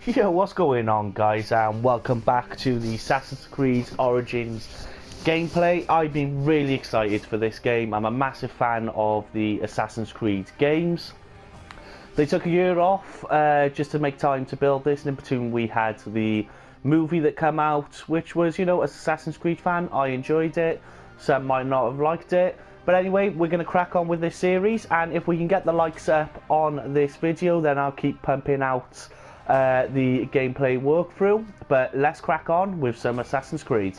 Yo, what's going on, guys, and welcome back to the Assassin's Creed Origins gameplay. I've been really excited for this game. I'm a massive fan of the Assassin's Creed games. They took a year off just to make time to build this, and in between we had the movie that came out, which was, you know, as an Assassin's Creed fan, I enjoyed it. Some might not have liked it. But anyway, we're going to crack on with this series, and if we can get the likes up on this video, then I'll keep pumping out the gameplay walkthrough. But let's crack on with some Assassin's Creed.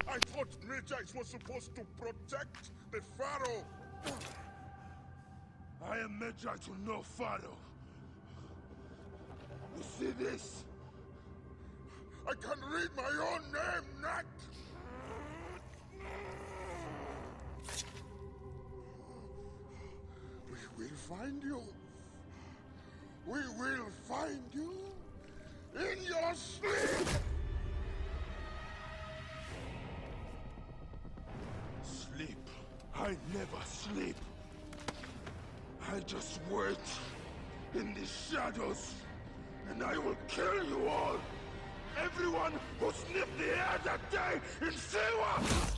I thought Magi's was supposed to protect the Pharaoh. I am Magi to no Pharaoh. You see this? I can read my own name, Nat. We will find you. We will find you in your sleep. Sleep. I never sleep. I just wait in the shadows, and I will kill you all. Everyone who sniffed the air that day in Siwa!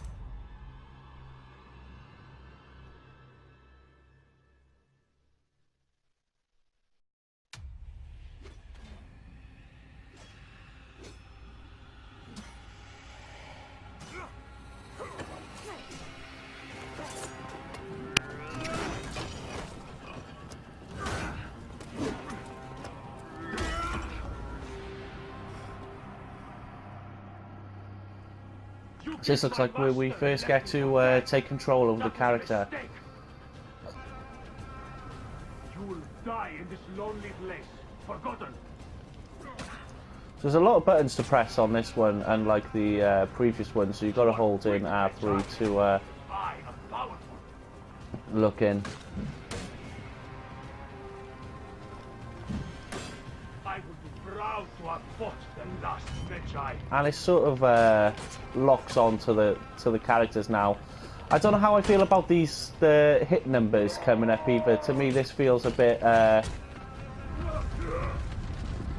This looks like where we first get to take control of the character. You will die in this lonely place, forgotten. So there's a lot of buttons to press on this one, unlike the previous one, so you've got to hold in R3 to look in. I would be proud to have fought the last Magi. And it sort of locks on to the characters now. I don't know how I feel about the hit numbers coming up either. To me, this feels a bit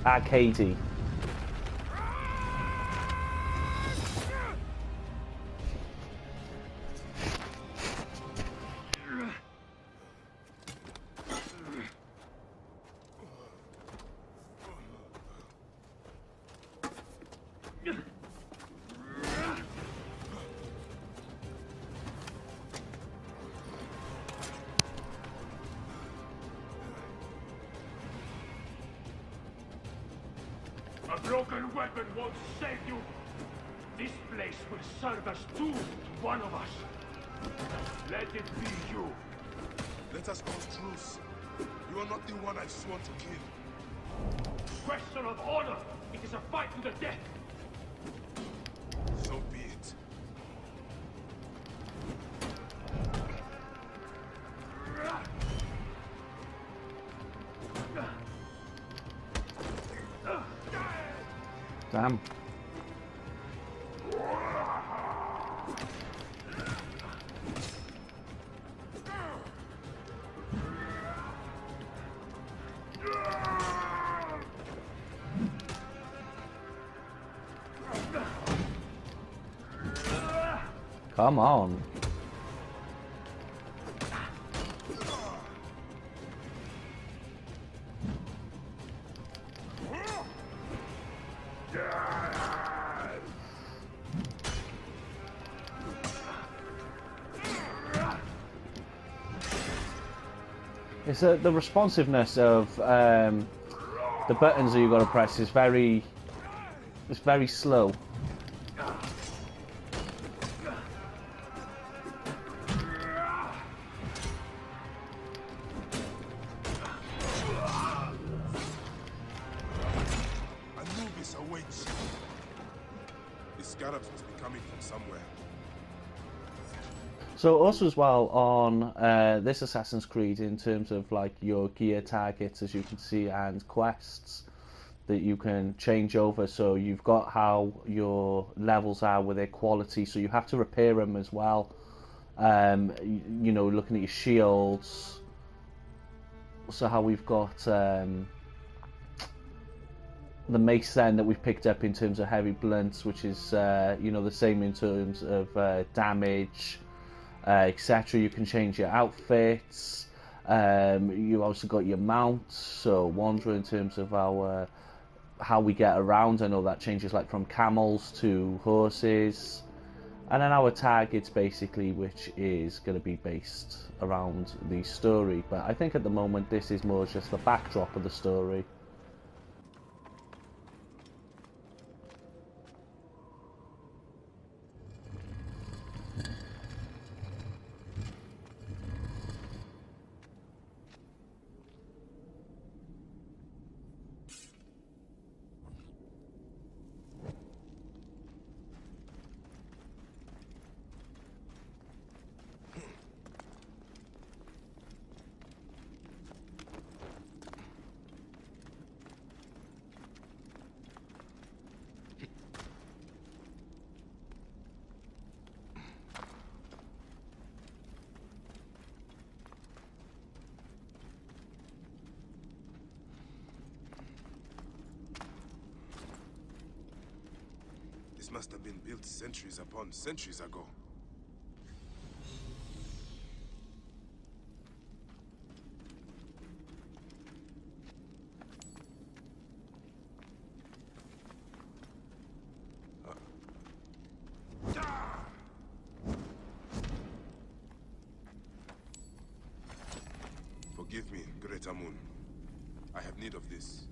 arcadey. A broken weapon won't save you. This place will serve as tomb to one of us. Let it be you. Let us cause truce. You are not the one I sworn to kill. Question of honor. It is a fight to the death. Damn. Come on. It's the responsiveness of the buttons that you've got to press is very slow. Anubis awaits. The scarabs must be coming from somewhere. So also as well on this Assassin's Creed, in terms of like your gear targets, as you can see, and quests that you can change over. So you've got how your levels are with their quality, so you have to repair them as well. You know, looking at your shields. So how we've got the mace then that we've picked up in terms of heavy blunts, which is you know, the same in terms of damage, etc. You can change your outfits. You also got your mount, so Wanderer in terms of our how we get around. I know that changes like from camels to horses, and then our targets basically, which is going to be based around the story. But I think at the moment this is more just the backdrop of the story. This must have been built centuries upon centuries ago. Forgive me, Great Amun. I have need of this.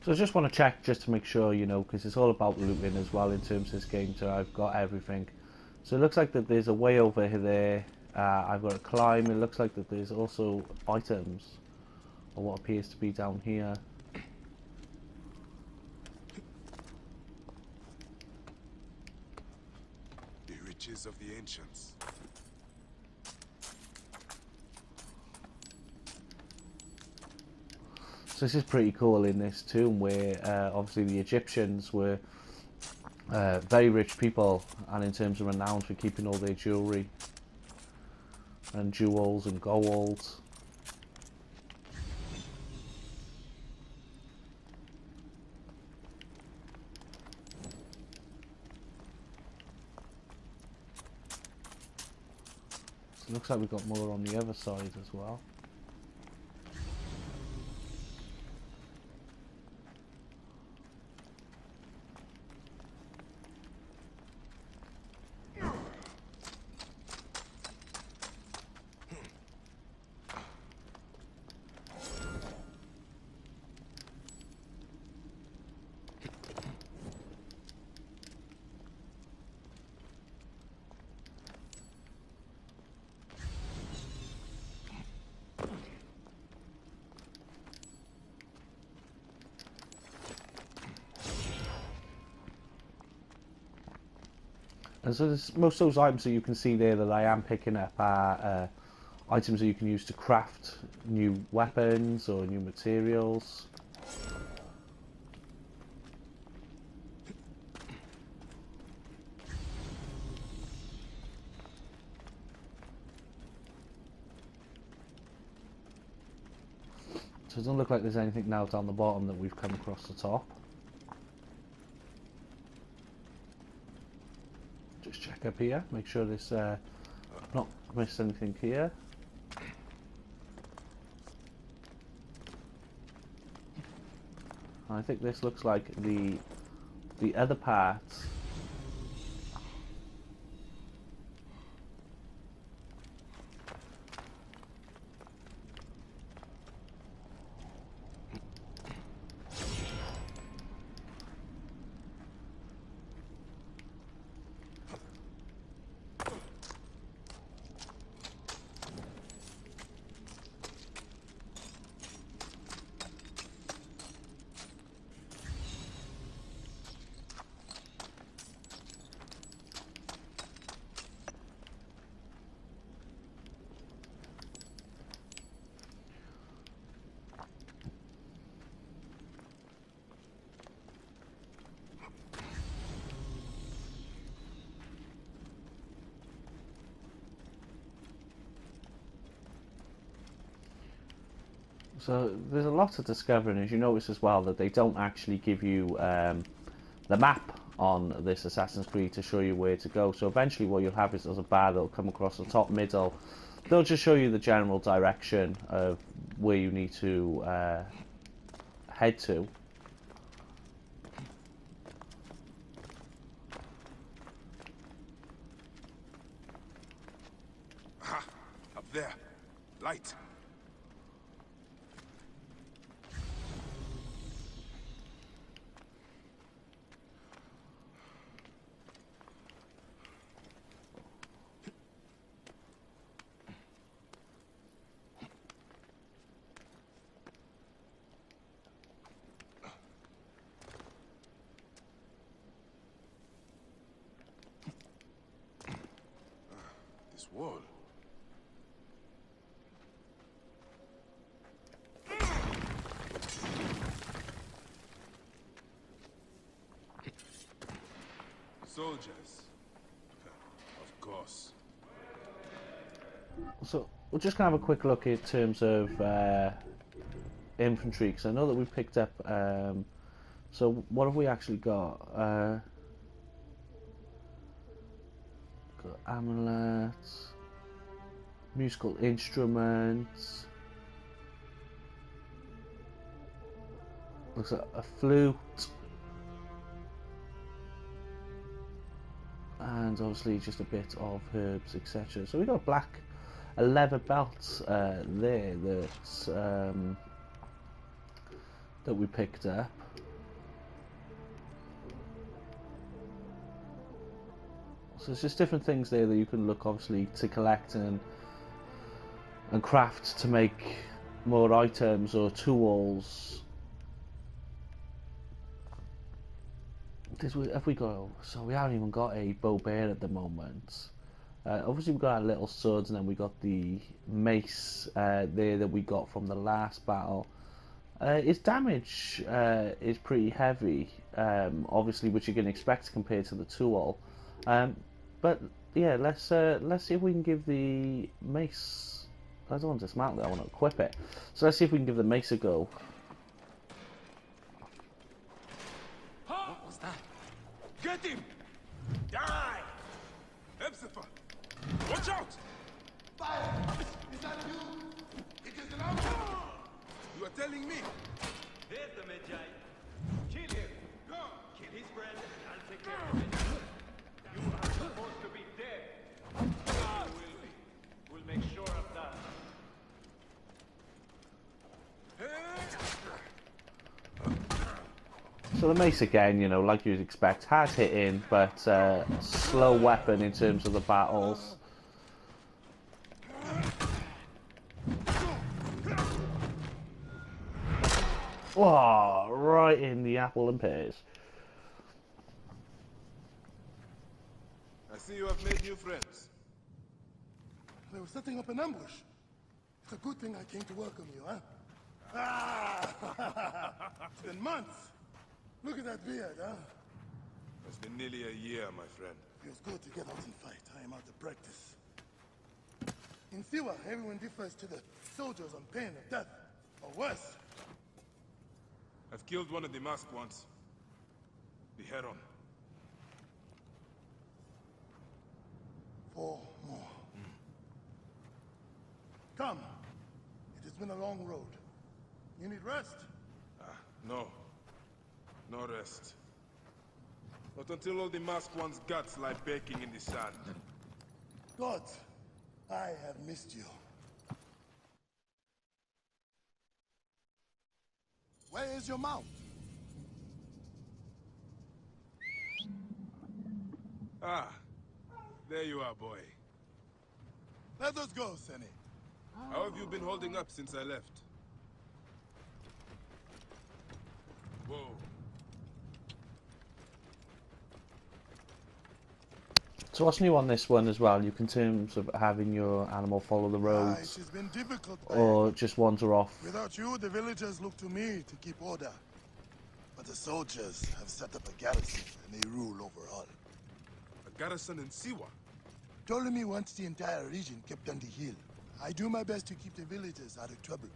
So I just want to check just to make sure, you know, because it's all about looting as well in terms of this game. So I've got everything. So it looks like that there's a way over there. I've got to climb. It looks like that there's also items, or what appears to be down here. The riches of the ancients. So this is pretty cool in this tomb, where obviously the Egyptians were very rich people, and in terms of renowned for keeping all their jewelry and jewels and gold. So it looks like we've got more on the other side as well. And so there's, most of those items that you can see there that I am picking up are items that you can use to craft new weapons or new materials. So it doesn't look like there's anything now down the bottom that we've come across the top. Just check up here, make sure there's not missed anything here. I think this looks like the other part. So there's a lot to discover, and as you notice as well that they don't actually give you the map on this Assassin's Creed to show you where to go. So eventually what you'll have is there's a bar that'll come across the top middle. They'll just show you the general direction of where you need to head to. Aha! Up there. Light. This wall. Soldiers. Of course. So we're just going to have a quick look in terms of infantry, because I know that we picked up, so what have we actually got? Got amulets, musical instruments, looks like a flute, and obviously just a bit of herbs, etc. So we got a leather belt there that's that we picked up. So there's just different things there that you can look obviously to collect and craft to make more items or tools. Have we got? So we haven't even got a bow bear at the moment. Obviously we've got our little swords, and then we got the mace there that we got from the last battle. Its damage is pretty heavy, obviously, which you can expect compared to the tool. But yeah, let's see if we can give the mace. I don't want to dismantle it, I want to equip it. So let's see if we can give the mace a go. What was that? Get him! Die! Epsifa! Watch out! Fire! Is that you? It is an outlaw! You are telling me? Here's the Medjay. Kill him. Go. Kill his friend, and I'll take care of it. You are supposed to be dead. You will be. We'll make sure of that. So the mace again, you know, like you'd expect, hard hitting, but slow weapon in terms of the battles. Oh, right in the apple and pears. I see you have made new friends. They were setting up an ambush. It's a good thing I came to welcome you, huh? Ah! It's been months. Look at that beard, huh? It's been nearly a year, my friend. Feels good to get out and fight. I am out of practice. In Siwa, everyone defers to the soldiers on pain of death, or worse. I've killed one of the masked ones. The Heron. 4 more. Come. It has been a long road. You need rest? No. No rest. Not until all the masked one's guts lie baking in the sand. God, I have missed you. Where is your mount? Ah, there you are, boy. Let us go, Senny. How have you been holding up since I left? Whoa. So what's new on this one as well? You can terms of having your animal follow the It roads, has been difficult, or just wander off. Without you, the villagers look to me to keep order. But the soldiers have set up a garrison, and they rule over all. A garrison in Siwa? Ptolemy wants the entire region kept on the hill. I do my best to keep the villagers out of trouble.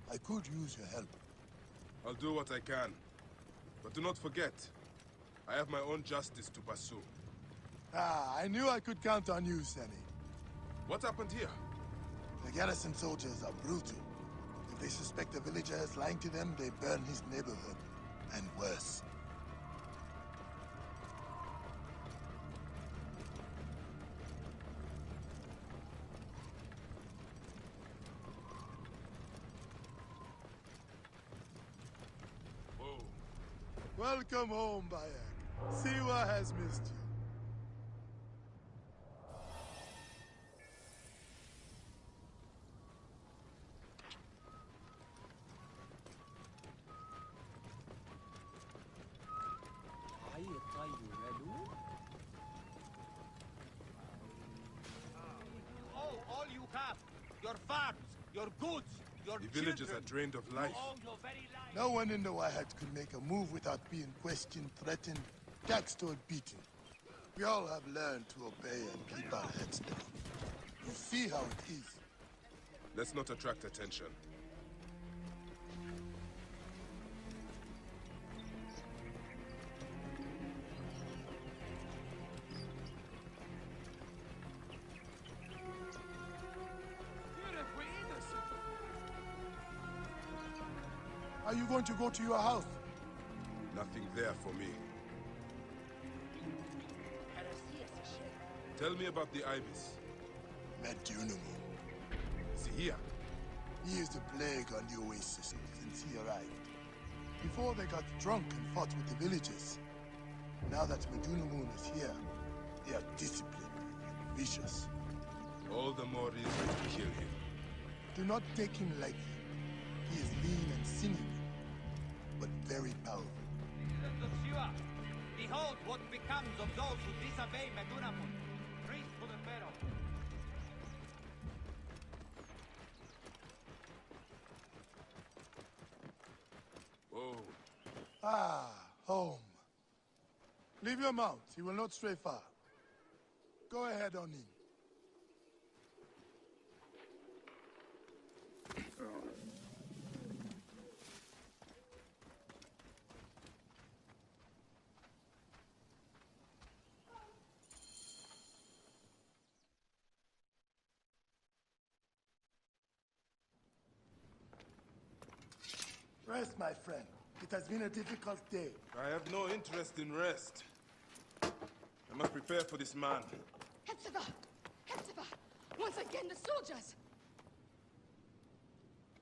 I could use your help. I'll do what I can. But do not forget, I have my own justice to pursue. Ah, I knew I could count on you, Senny. What happened here? The garrison soldiers are brutal. If they suspect a villager is lying to them, they burn his neighborhood. And worse. Whoa. Welcome home, Bayek. Siwa has missed you. All you have, your farms, your goods, your The villagers children. are drained of life. You owe your very life. No one in the Wahat could make a move without being questioned, threatened, taxed, or beaten. We all have learned to obey and keep our heads down. You see how it is. Let's not attract attention. Are you going to go to your house? Nothing there for me. Tell me about the Ibis. Medunamu. Is he here? He is the plague on the oasis since he arrived. Before they got drunk and fought with the villagers. Now that Medunamun is here, they are disciplined and vicious. All the more reason to kill him. Do not take him lightly. He is lean and sinewy, but very powerful. Siwa, behold what becomes of those who disobey Medunamun. Priest to the Pharaoh. Whoa. Ah, home. Leave your mount. He will not stray far. Go ahead on in. Rest, my friend. It has been a difficult day. I have no interest in rest. I must prepare for this man. Hepzibah! Hepzibah! Once again, the soldiers!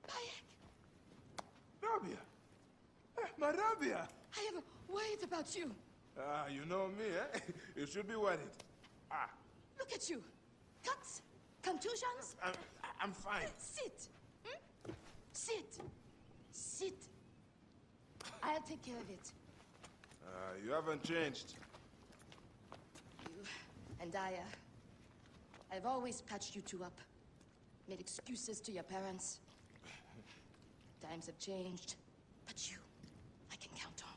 Bayek! Rabia! My Rabia! I am worried about you. Ah, you know me, eh? You should be worried. Ah, Look at you. Cuts? Contusions? I'm fine. Sit. Hmm? Sit. Sit. I'll take care of it. You haven't changed. And I've always patched you two up. Made excuses to your parents. Times have changed, but you, I can count on.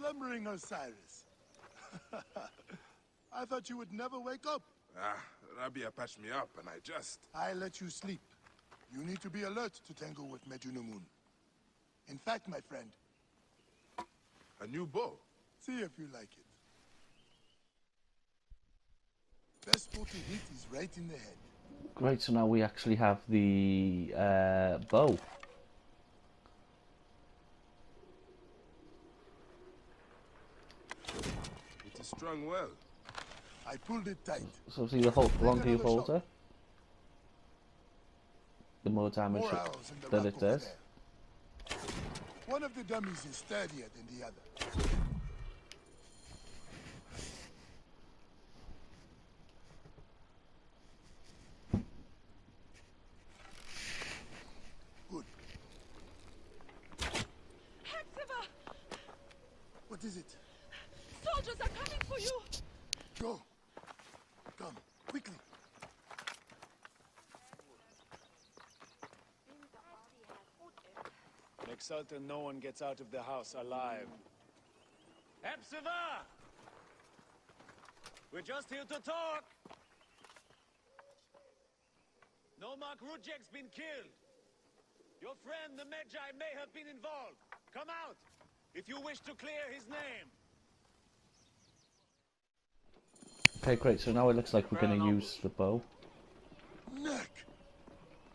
Slumbering Osiris. I thought you would never wake up. Rabia patched me up and I let you sleep. You need to be alert to tangle with Medunamun. In fact, my friend, A new bow? see if you like it. Best spot to hit is right in the head. Great, so now we actually have the bow. It is strung well. I pulled it tight. So see, the longer you hold it, the more damage More arrows in the that rack it over does. there. One of the dummies is sturdier than the other. Good. Hepzibah! What is it? Soldiers are coming for you! Go. Come, quickly. Make certain no one gets out of the house alive. Hepzibah! We're just here to talk! Nomarch Rujek's been killed. Your friend, the Medjay, may have been involved. Come out, if you wish to clear his name. Okay, great, so now it looks like we're going to use the bow. Neck!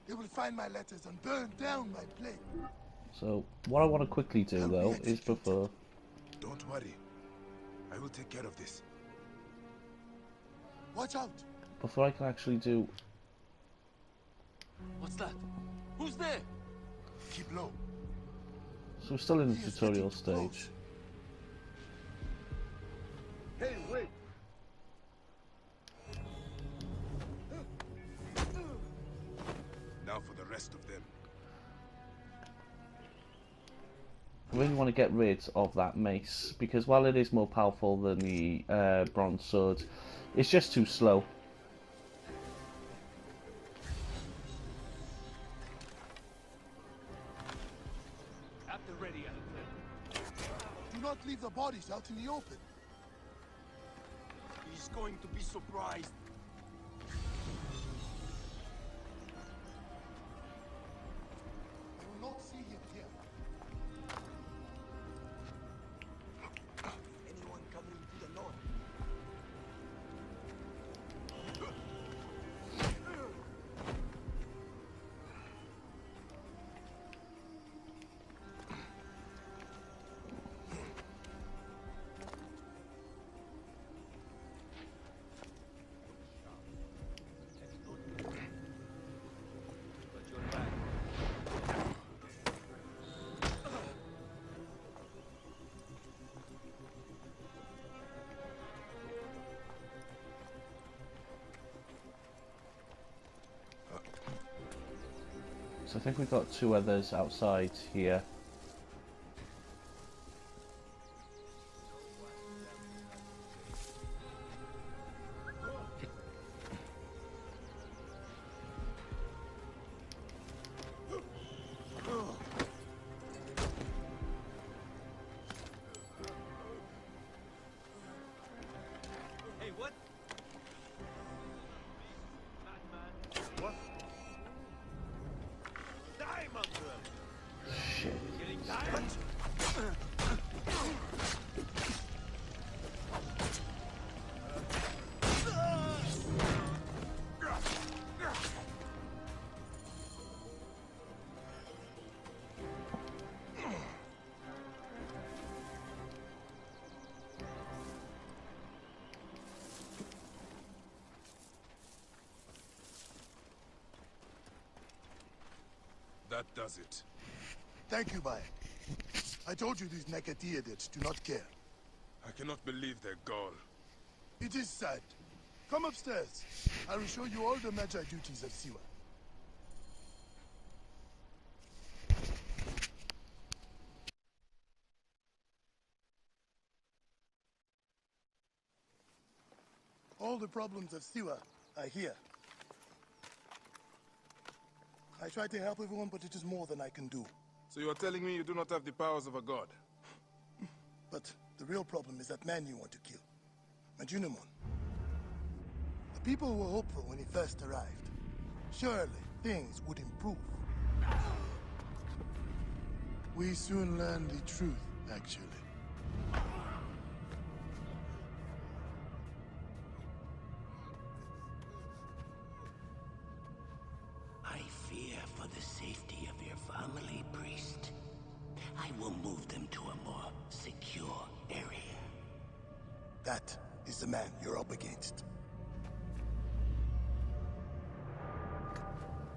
They will find my letters and burn down my plate. So, what I want to quickly do, though, is before... Don't worry. I will take care of this. Watch out! Before I can actually do... What's that? Who's there? Keep low. So we're still in the tutorial stage. Hey, wait! Now for the rest of them. I really want to get rid of that mace, because while it is more powerful than the bronze sword, it's just too slow. At the ready, Do not leave the bodies out in the open. He's going to be surprised. I will not see him here. Anyone coming to the north? But you're back. So I think we've got two others outside here. Hey, what? What? Die, Montreal! Shit. That does it. Thank you, Bayek. I told you these Nekatiadids do not care. I cannot believe their gall. It is sad. Come upstairs. I will show you all the Magi duties of Siwa. All the problems of Siwa are here. I try to help everyone, but it is more than I can do. So you are telling me you do not have the powers of a god? But the real problem is that man you want to kill. Majunimon. The people were hopeful when he first arrived. Surely things would improve. We soon learned the truth, actually. I fear for the safety of your family, priest. I will move them to a more secure area. That is the man you're up against.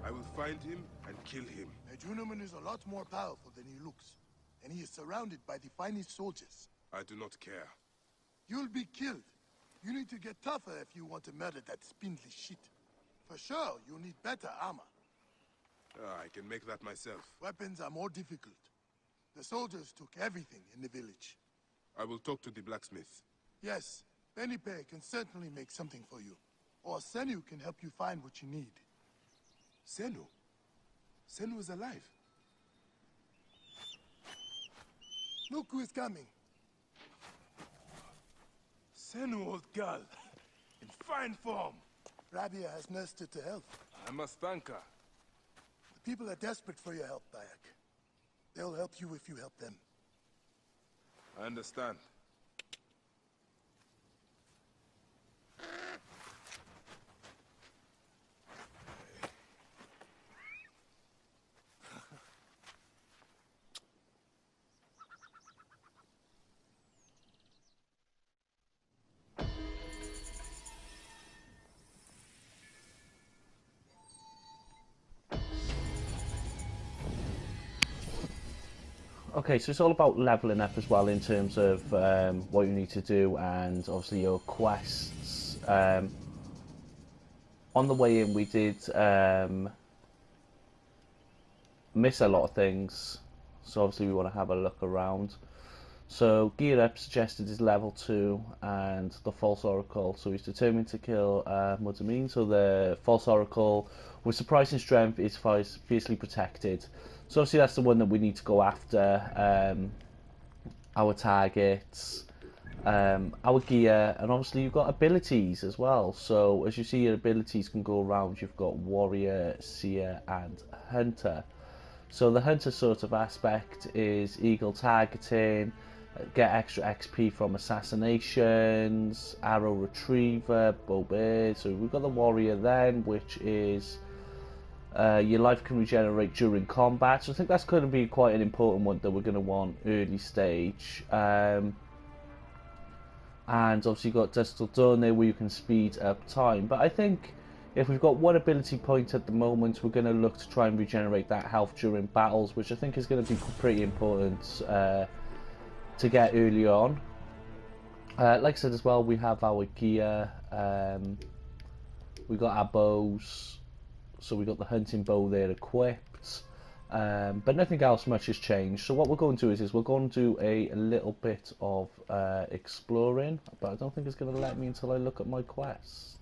I will find him and kill him. Majunimon is a lot more powerful than he looks, and he is surrounded by the finest soldiers. I do not care. You'll be killed. You need to get tougher if you want to murder that spindly shit. For sure, you'll need better armor. I can make that myself. Weapons are more difficult. The soldiers took everything in the village. I will talk to the blacksmith. Yes, Benipe can certainly make something for you. Or Senu can help you find what you need. Senu? Senu is alive. Look who is coming. Senu, old girl. In fine form. Rabia has nursed her to health. I must thank her. The people are desperate for your help, Bayek. They'll help you if you help them. I understand. Okay, so it's all about leveling up as well in terms of what you need to do and obviously your quests. On the way in we did miss a lot of things, so obviously we want to have a look around. So Gear Up suggested is level 2 and the False Oracle, so he's determined to kill Mudamin. So the False Oracle with surprising strength is fiercely protected. So obviously that's the one that we need to go after. Our targets, our gear, and obviously you've got abilities as well. So as you see, your abilities can go around. You've got Warrior, Seer and Hunter. So the Hunter sort of aspect is eagle targeting, get extra XP from assassinations, arrow retriever, bow bear. So we've got the Warrior then, which is your life can regenerate during combat. So I think that's going to be quite an important one that we're going to want early stage. And obviously you've got Dusk Till Dawn there where you can speed up time. But I think if we've got one ability point at the moment, we're going to look to try and regenerate that health during battles, which I think is going to be pretty important to get early on. Like I said as well, we have our gear. We got our bows. So we got the hunting bow there equipped, but nothing else much has changed. So what we're going to do is we're going to do a little bit of exploring, but I don't think it's going to let me until I look at my quests.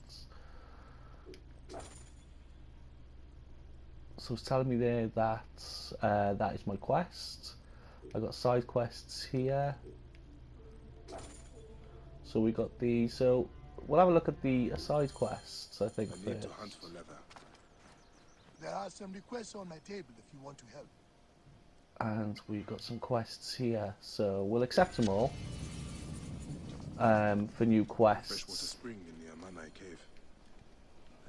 So it's telling me there that that is my quest. I got side quests here. So we got the, so we'll have a look at the side quests. I think I need to hunt for leather. There are some requests on my table if you want to help. And we've got some quests here, so we'll accept them all for new quests. Freshwater spring in the Amanai cave.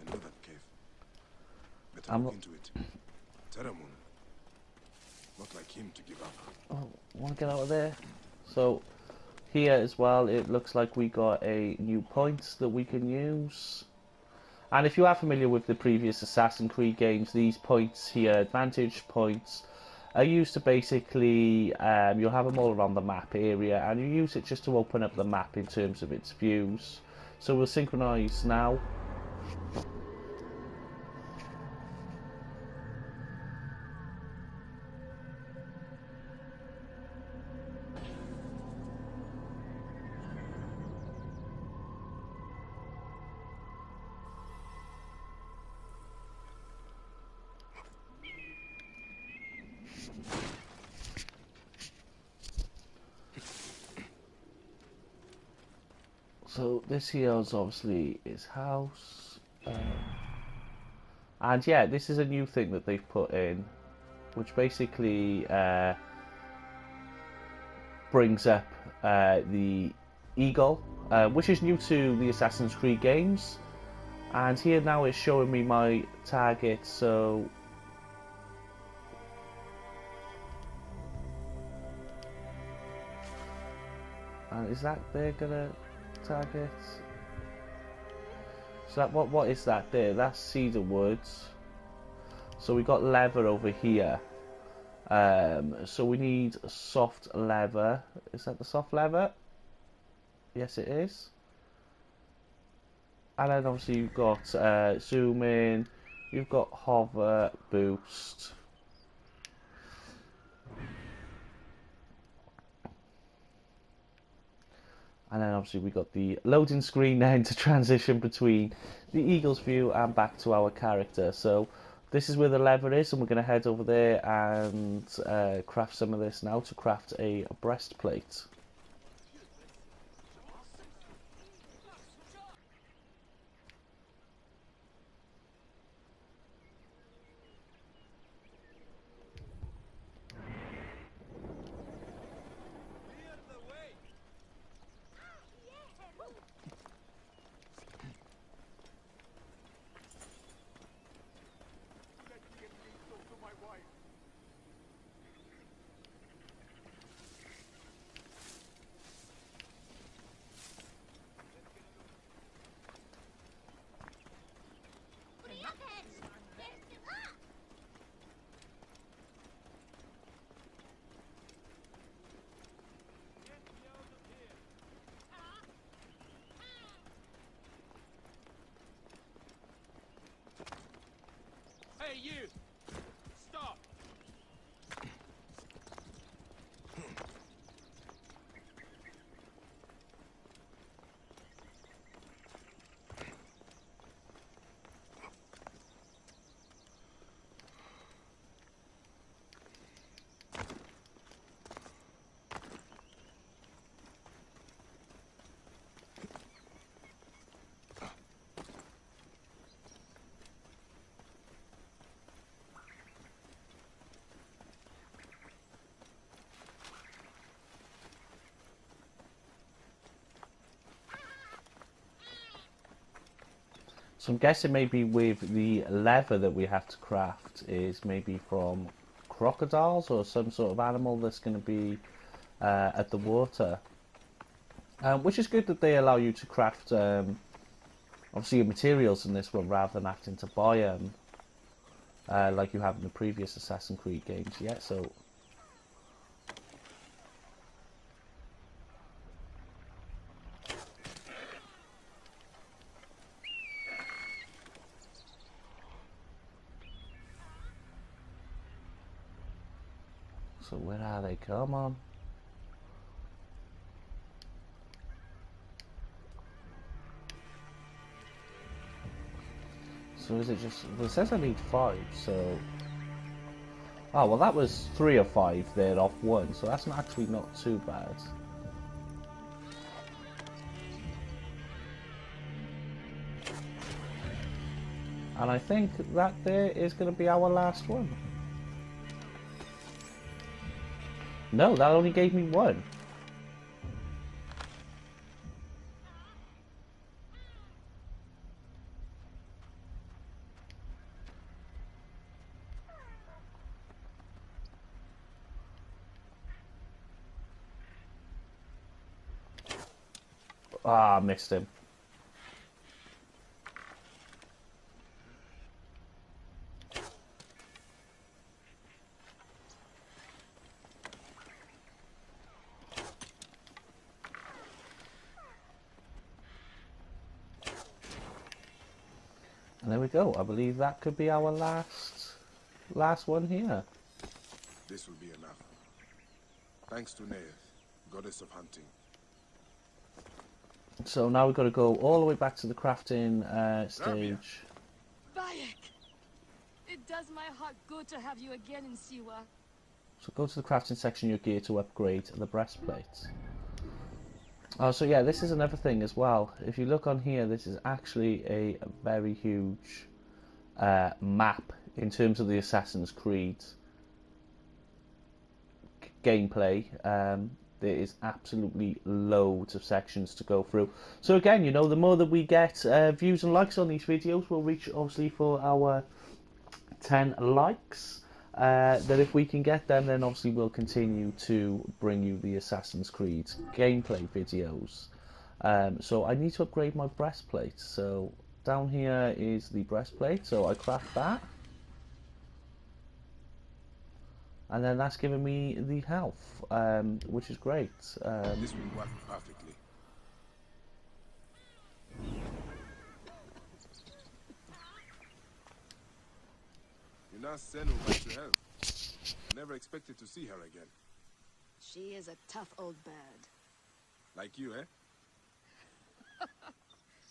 I know that cave. Better look into it. Teramun. Not like him to give up. Oh, want to get out of there? So here as well, it looks like we got a new point that we can use. And if you are familiar with the previous Assassin's Creed games, these points here, advantage points, are used to basically, you'll have them all around the map area, and you use it just to open up the map in terms of its views. So we'll synchronise now. So this here is obviously his house, and yeah, this is a new thing that they've put in, which basically brings up the eagle, which is new to the Assassin's Creed games. And here now it's showing me my target, so is that they're gonna target? So that what is that there? That's cedar woods. So we got leather over here. So we need soft leather. Is that the soft leather? Yes, it is. And then obviously you've got zoom in, you've got hover, boost. And then obviously we got the loading screen then to transition between the eagle's view and back to our character. So this is where the lever is, and we're going to head over there and craft some of this now to craft a breastplate. Hey, you! Stop! So I'm guessing maybe with the leather that we have to craft is maybe from crocodiles or some sort of animal that's going to be at the water. Which is good that they allow you to craft obviously your materials in this one rather than having to buy them like you have in the previous Assassin's Creed games. Yeah, so where are they? Come on. So is it just... Well, it says I need 5, so... Oh, well that was 3 of 5 there off 1, so that's actually not too bad. And I think that there is going to be our last one. No, that only gave me 1. Ah, missed him. And there we go. I believe that could be our last one here. This will be enough. Thanks to Neith, goddess of hunting. So now we've got to go all the way back to the crafting stage. Bayek! It does my heart good to have you again in Siwa. So go to the crafting section of your gear to upgrade the breastplate. Oh, so yeah, this is another thing as well. If you look on here, this is actually a very huge map in terms of the Assassin's Creed gameplay. There is absolutely loads of sections to go through. So again, you know, the more that we get views and likes on these videos, we'll reach obviously for our 10 likes. That if we can get them, then obviously we'll continue to bring you the Assassin's Creed gameplay videos. So I need to upgrade my breastplate. So down here is the breastplate, so I craft that. And then that's giving me the health, which is great. This will work perfectly. You now send her back to hell. I never expected to see her again. She is a tough old bird. Like you, eh?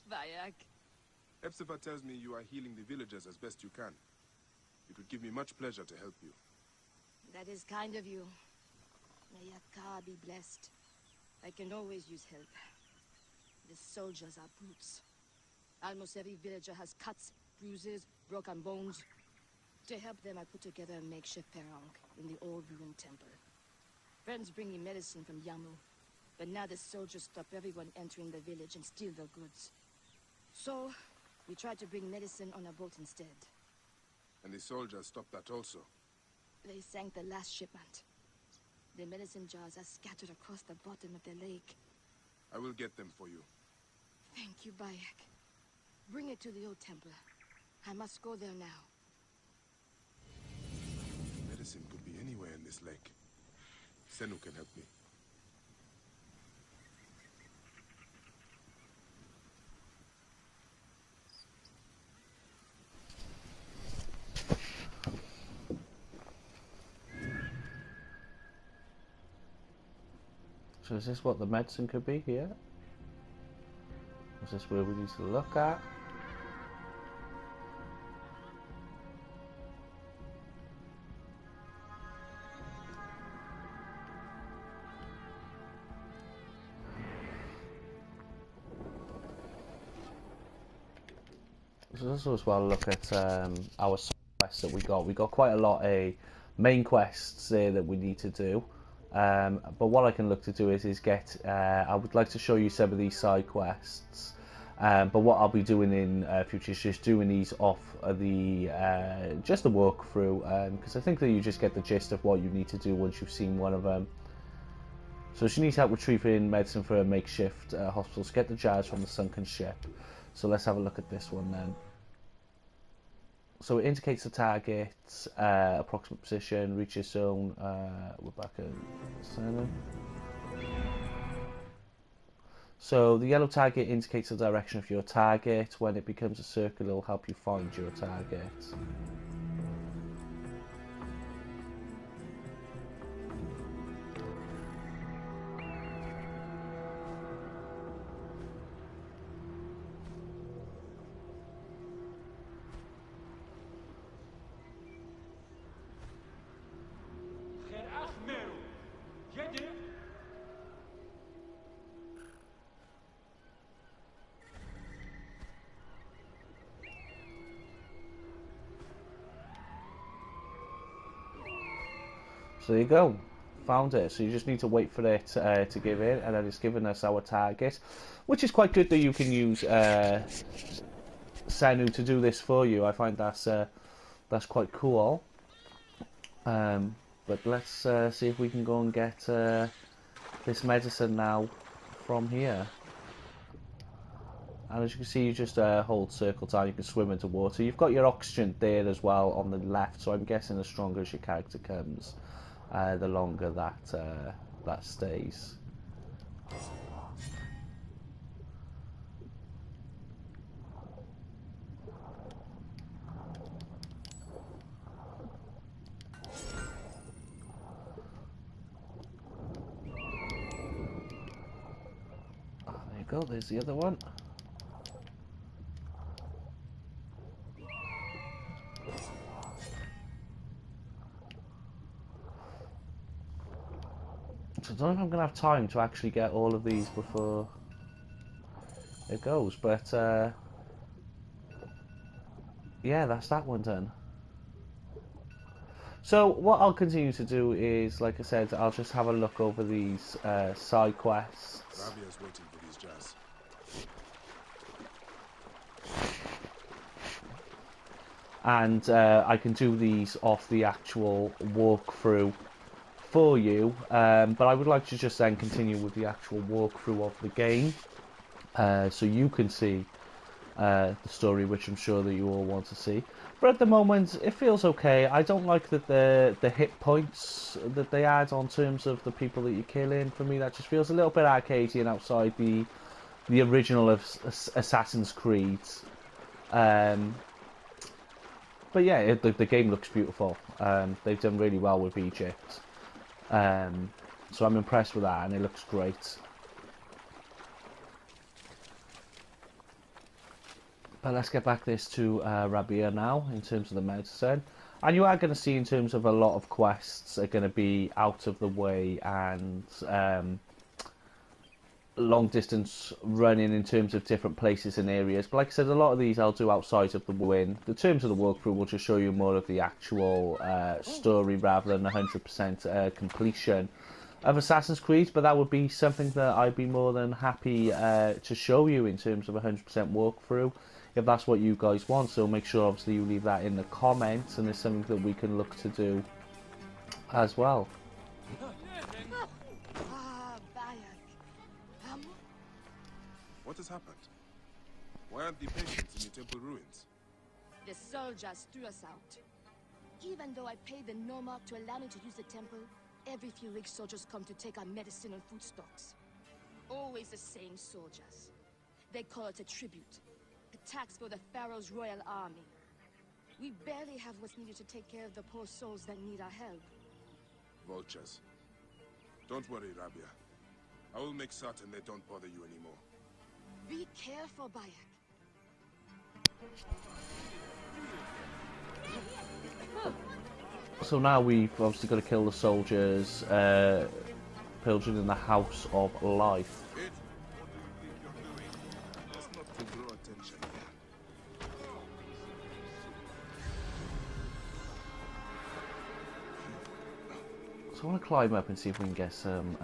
Bayek. Hepzibah tells me you are healing the villagers as best you can. It would give me much pleasure to help you. That is kind of you. May Yakar be blessed. I can always use help. The soldiers are brutes. Almost every villager has cuts, bruises, broken bones. To help them, I put together a makeshift perank in the old ruined temple. Friends bring me medicine from Yamu, but now the soldiers stop everyone entering the village and steal their goods. So, we tried to bring medicine on a boat instead. And the soldiers stopped that also. They sank the last shipment. The medicine jars are scattered across the bottom of the lake. I will get them for you. Thank you, Bayek. Bring it to the old temple. I must go there now. Medicine could be anywhere in this lake. Senu can help me. So is this what the medicine could be here? Is this where we need to look at? So let's as well look at our side quests that we got. We got quite a lot of main quests there that we need to do. But what I can look to do is get, I would like to show you some of these side quests, but what I'll be doing in future is just doing these off the, just the walkthrough, because I think that you just get the gist of what you need to do once you've seen one of them. So she needs help retrieving medicine for a makeshift hospital to get the jars from the sunken ship. So let's have a look at this one then. So it indicates the target, approximate position, reaches zone, we're back at 7. So the yellow target indicates the direction of your target. When it becomes a circle, it'll help you find your target. So there you go, found it. So you just need to wait for it to give in, and then it's given us our target, which is quite good that you can use Senu to do this for you. I find that's quite cool. But let's see if we can go and get this medicine now from here. And as you can see, you just hold circle down, you can swim into water. You've got your oxygen there as well on the left, so I'm guessing the stronger as your character comes, the longer that stays. go, there's the other one. So I don't know if I'm going to have time to actually get all of these before it goes, but yeah, that's that one done. So what I'll continue to do is, like I said, I'll just have a look over these side quests. Rabia's waiting for these jazz. And I can do these off the actual walkthrough for you, but I would like to just then continue with the actual walkthrough of the game, so you can see the story, which I'm sure that you all want to see. But at the moment, it feels okay. I don't like that the hit points that they add on terms of the people that you're killing. For me, that just feels a little bit arcadey and outside the original of Assassin's Creed. But yeah, the game looks beautiful. They've done really well with Egypt. So I'm impressed with that, and it looks great. But let's get back this to Rabia now, in terms of the medicine. And you are going to see, in terms of a lot of quests, are going to be out of the way and long distance running in terms of different places and areas. But like I said, a lot of these I'll do outside of the win. The terms of the walkthrough will just show you more of the actual story rather than 100% completion of Assassin's Creed, but that would be something that I'd be more than happy to show you in terms of 100% walkthrough, if that's what you guys want. So make sure obviously you leave that in the comments, and it's something that we can look to do as well. What has happened? Why aren't the patients in the temple ruins? The soldiers threw us out. Even though I paid the Nomarch to allow me to use the temple, every few weeks soldiers come to take our medicine and food stocks. Always the same soldiers. They call it a tribute. A tax for the Pharaoh's royal army. We barely have what's needed to take care of the poor souls that need our help. Vultures. Don't worry, Rabia. I will make certain they don't bother you anymore. Be careful, Bayek. So now we've obviously got to kill the soldiers, pillaging in the House of Life. Let's not to draw attention. So I want to climb up and see if we can get some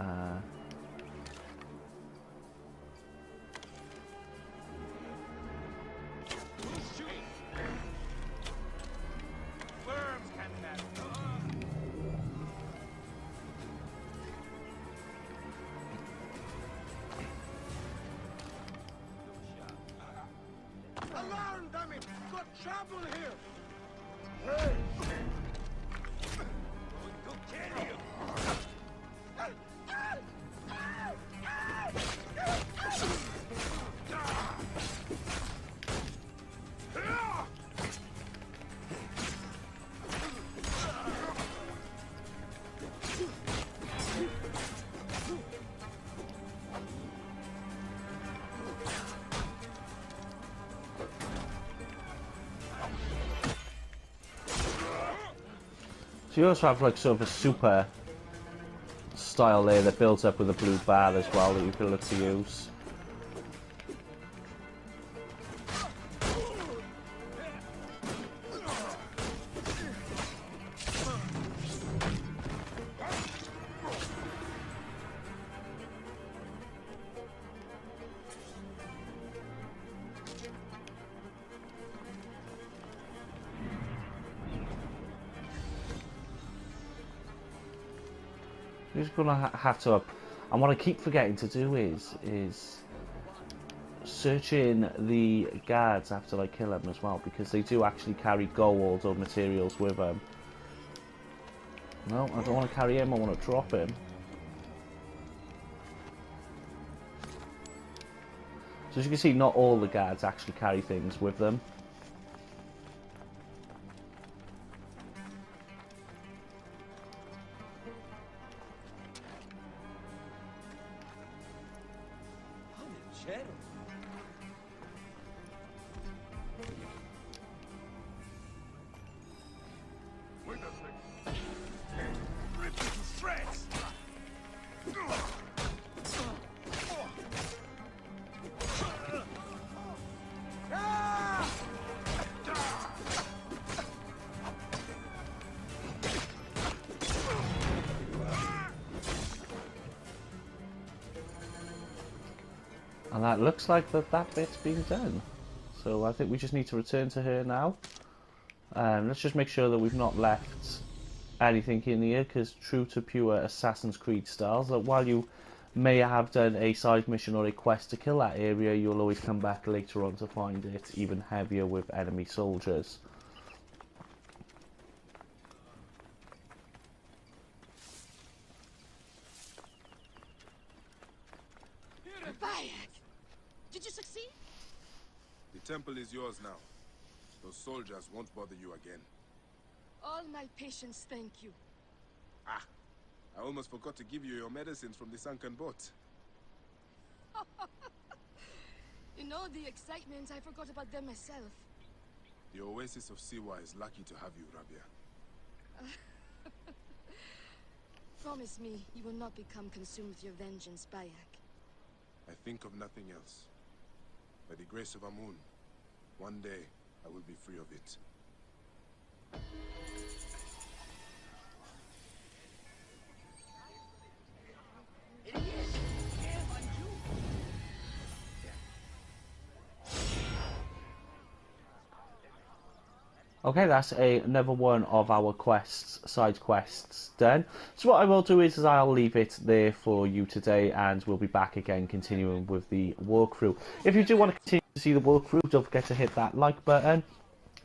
Alarm, damn it! Got trouble here! So you also have like sort of a super style there that builds up with a blue bar as well that you can look to use. I'm just gonna have to, and what I keep forgetting to do is searching the guards after I kill them as well, because they do actually carry gold or materials with them. No, I don't want to carry him, I want to drop him. So as you can see, not all the guards actually carry things with them. ranchero. Wait a second. Rip you to shreds! And that looks like that bit's been done. So I think we just need to return to her now. Let's just make sure that we've not left anything in here, because true to pure Assassin's Creed styles, that while you may have done a side mission or a quest to kill that area, you'll always come back later on to find it even heavier with enemy soldiers. Bayek! Did you succeed? The temple is yours now. Those soldiers won't bother you again. All my patience, thank you. Ah! I almost forgot to give you your medicines from the sunken boat. You know, the excitement, I forgot about them myself. The Oasis of Siwa is lucky to have you, Rabia. Promise me you will not become consumed with your vengeance, Bayek. I think of nothing else. By the grace of Amun, one day I will be free of it. Okay, that's another one of our side quests done. So what I will do is I'll leave it there for you today, and we'll be back again continuing with the walkthrough. If you do want to continue to see the walkthrough, don't forget to hit that like button.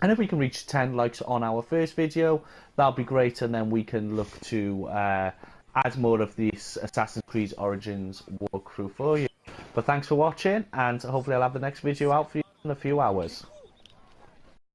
And if we can reach 10 likes on our first video, that'll be great, and then we can look to add more of this Assassin's Creed Origins walkthrough for you. But thanks for watching, and hopefully I'll have the next video out for you in a few hours.